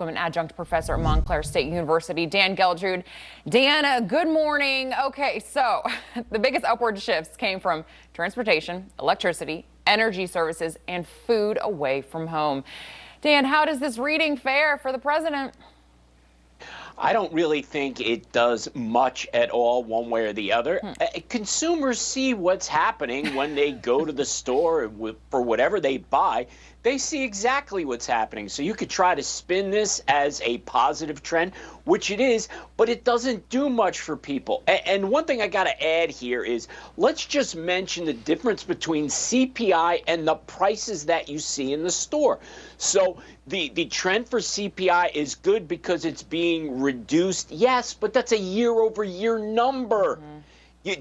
An adjunct professor at Montclair State University, Dan Geltrude. Dan, good morning. Okay, so the biggest upward shifts came from transportation, electricity, energy services, and food away from home. Dan, how does this reading fare for the president? I don't really think it does much at all one way or the other. Consumers see what's happening when they go to the store for whatever they buy. They see exactly what's happening. So you could try to spin this as a positive trend, which it is, but it doesn't do much for people. And one thing I got to add here is let's just mention the difference between CPI and the prices that you see in the store. So the trend for CPI is good because it's being reduced, yes, but that's a year-over-year number.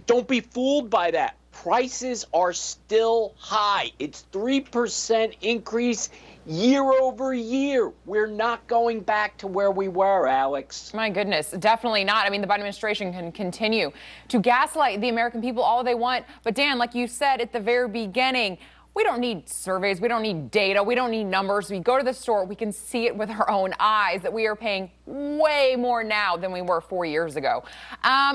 Don't be fooled by that. Prices are still high. It's 3% increase year over year. We're not going back to where we were, Alex. My goodness, definitely not. I mean, the Biden administration can continue to gaslight the American people all they want. But Dan, like you said at the very beginning, we don't need surveys. We don't need data. We don't need numbers. We go to the store. We can see it with our own eyes that we are paying way more now than we were 4 years ago.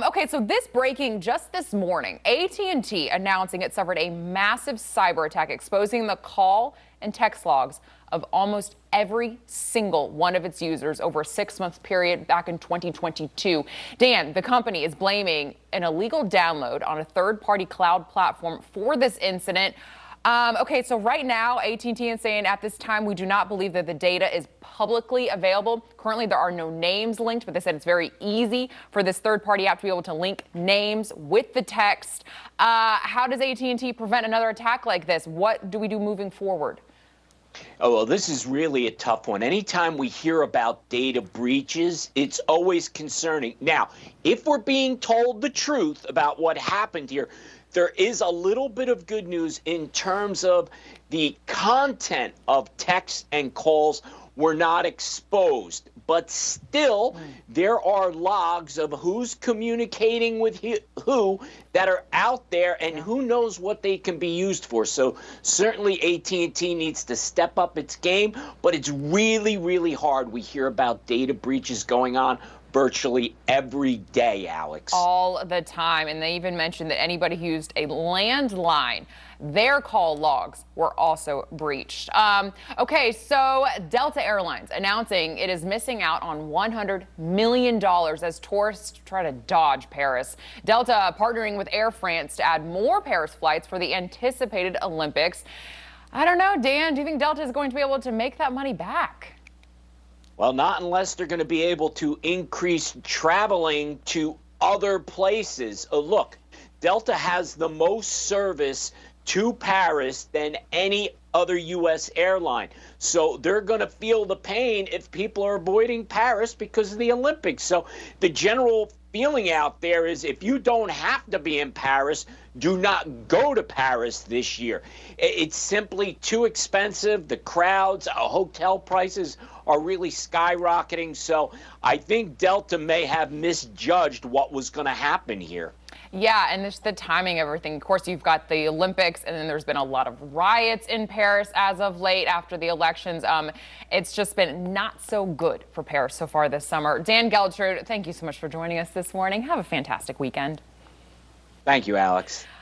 Okay, so this breaking just this morning, AT&T announcing it suffered a massive cyber attack exposing the call and text logs of almost every single one of its users over a 6-month period back in 2022. Dan, the company is blaming an illegal download on a third-party cloud platform for this incident. Okay, so right now, AT&T is saying at this time, we do not believe that the data is publicly available. Currently, there are no names linked, but they said it's very easy for this third-party app to be able to link names with the text. How does AT&T prevent another attack like this? What do we do moving forward? Oh, well, this is really a tough one. Anytime we hear about data breaches, it's always concerning. Now, if we're being told the truth about what happened here, there is a little bit of good news in terms of the content of texts and calls were not exposed. But still, there are logs of who's communicating with who that are out there, and who knows what they can be used for. So certainly AT&T needs to step up its game, but it's really, really hard. We hear about data breaches going on virtually every day, Alex. All the time. And they even mentioned that anybody who used a landline, their call logs were also breached. Okay, so Delta Airlines announcing it is missing out on $100 million as tourists try to dodge Paris. Delta partnering with Air France to add more Paris flights for the anticipated Olympics. I don't know, Dan, do you think Delta is going to be able to make that money back? Well, not unless they're going to be able to increase traveling to other places. Look, Delta has the most service to Paris than any other U.S. airline. So they're going to feel the pain if people are avoiding Paris because of the Olympics. So the general feeling out there is if you don't have to be in Paris, do not go to Paris this year. It's simply too expensive. The crowds, hotel prices are really skyrocketing. So I think Delta may have misjudged what was going to happen here. Yeah, and just the timing of everything. Of course, you've got the Olympics, and then there's been a lot of riots in Paris as of late after the elections. It's just been not so good for Paris so far this summer. Dan Geltrude, thank you so much for joining us this morning. Have a fantastic weekend. Thank you, Alex.